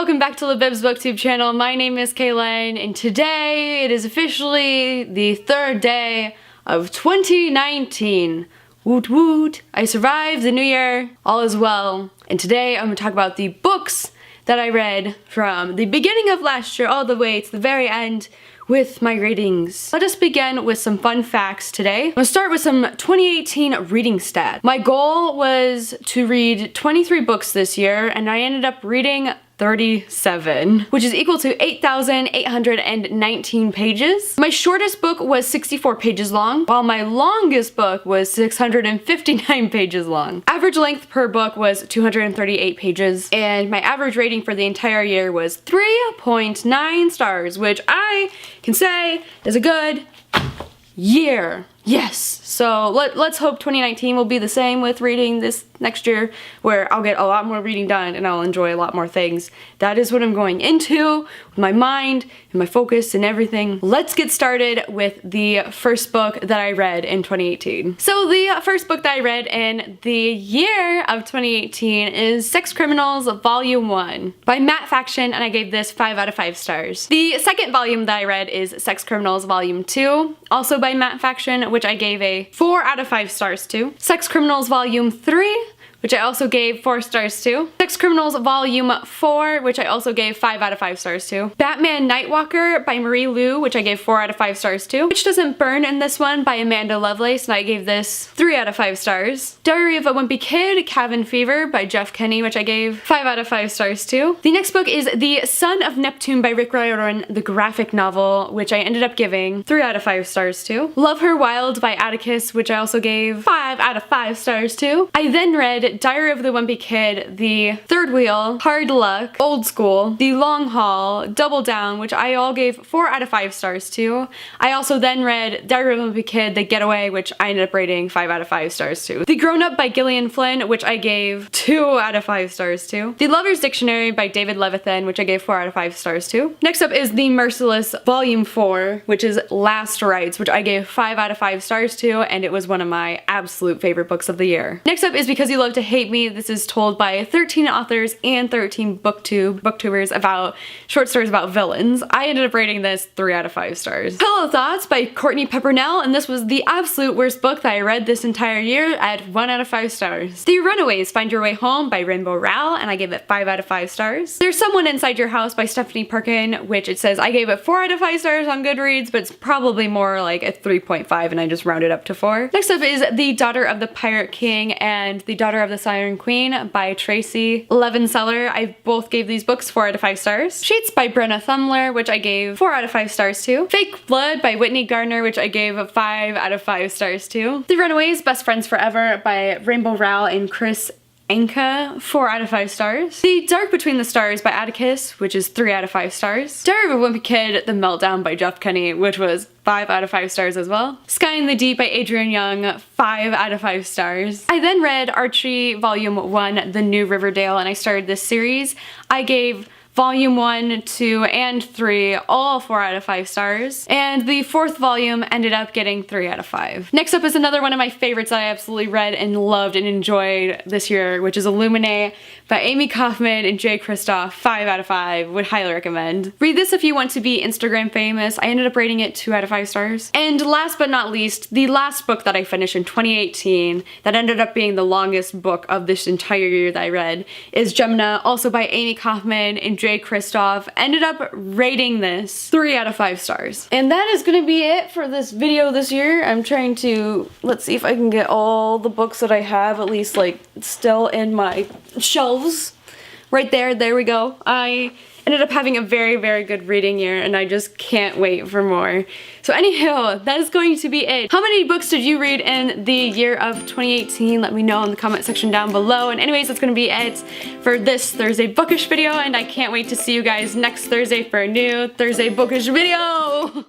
welcome back to Libib's booktube channel. My name is Kaylin, and today it is officially the third day of 2019. Woot woot! I survived the new year, all is well. And today I'm going to talk about the books that I read from the beginning of last year all the way to the very end with my ratings. Let us begin with some fun facts today. I'm gonna start with some 2018 reading stats. My goal was to read 23 books this year, and I ended up reading 37, which is equal to 8,819 pages. My shortest book was 64 pages long, while my longest book was 659 pages long. Average length per book was 238 pages, and my average rating for the entire year was 3.9 stars, which I can say is a good year. Yes, so let's hope 2019 will be the same with reading this next year, where I'll get a lot more reading done and I'll enjoy a lot more things. That is what I'm going into with my mind and my focus and everything. Let's get started with the first book that I read in 2018. So the first book that I read in the year of 2018 is Sex Criminals Volume 1 by Matt Faction, and I gave this 5 out of 5 stars. The second volume that I read is Sex Criminals Volume 2, also by Matt Faction, which I gave a 4 out of 5 stars to. Sex Criminals Volume 3, which I also gave 4 stars to. Sex Criminals Volume 4, which I also gave 5 out of 5 stars to. Batman Nightwalker by Marie Lu, which I gave 4 out of 5 stars to. Witch Doesn't Burn in this one by Amanda Lovelace, and I gave this 3 out of 5 stars. Diary of a Wimpy Kid, Cabin Fever by Jeff Kinney, which I gave 5 out of 5 stars to. The next book is The Son of Neptune by Rick Riordan, the graphic novel, which I ended up giving 3 out of 5 stars to. Love Her Wild by Atticus, which I also gave 5 out of 5 stars to. I then read Diary of the Wimpy Kid, The Third Wheel, Hard Luck, Old School, The Long Haul, Double Down, which I all gave 4 out of 5 stars to. I also then read Diary of the Wimpy Kid, The Getaway, which I ended up rating 5 out of 5 stars to. The Grown Up by Gillian Flynn, which I gave 2 out of 5 stars to. The Lover's Dictionary by David Levithan, which I gave 4 out of 5 stars to. Next up is The Merciless Volume 4, which is Last Rites, which I gave 5 out of 5 stars to, and it was one of my absolute favorite books of the year. Next up is Because You Love to Hate Me. This is told by 13 authors and 13 booktubers about short stories about villains. I ended up rating this 3 out of 5 stars. Pillow Thoughts by Courtney Peppernell, and this was the absolute worst book that I read this entire year at 1 out of 5 stars. The Runaways Find Your Way Home by Rainbow Rowell, and I gave it 5 out of 5 stars. There's Someone Inside Your House by Stephanie Perkin, which it says I gave it 4 out of 5 stars on Goodreads, but it's probably more like a 3.5 and I just rounded up to 4. Next up is The Daughter of the Pirate King and The Daughter of the Siren Queen by Tracy Levenseller. I both gave these books 4 out of 5 stars. Sheets by Brenna Thumler, which I gave 4 out of 5 stars to. Fake Blood by Whitney Gardner, which I gave 5 out of 5 stars to. The Runaways Best Friends Forever by Rainbow Rowell and Chris Anka, 4 out of 5 stars. The Dark Between the Stars by Atticus, which is 3 out of 5 stars. Diary of a Wimpy Kid, The Meltdown by Jeff Kinney, which was 5 out of 5 stars as well. Sky in the Deep by Adrienne Young, 5 out of 5 stars. I then read Archie Volume 1, The New Riverdale, and I started this series. I gave Volume 1, 2, and 3, all 4 out of 5 stars. And the 4th volume ended up getting 3 out of 5. Next up is another one of my favorites that I absolutely read and loved and enjoyed this year, which is Illuminae by Amy Kaufman and Jay Kristoff, 5 out of 5. Would highly recommend. Read this if you want to be Instagram famous. I ended up rating it 2 out of 5 stars. And last but not least, the last book that I finished in 2018 that ended up being the longest book of this entire year that I read is Gemina, also by Amy Kaufman and Jay Kristoff. Ended up rating this 3 out of 5 stars. And that is gonna be it for this video this year. I'm trying to, let's see if I can get all the books that I have at least like still in my shelves. Right there we go. I ended up having a very, very good reading year, and I just can't wait for more. So anyhow, that is going to be it. How many books did you read in the year of 2018? Let me know in the comment section down below. And anyways, that's gonna be it for this Thursday bookish video, and I can't wait to see you guys next Thursday for a new Thursday bookish video.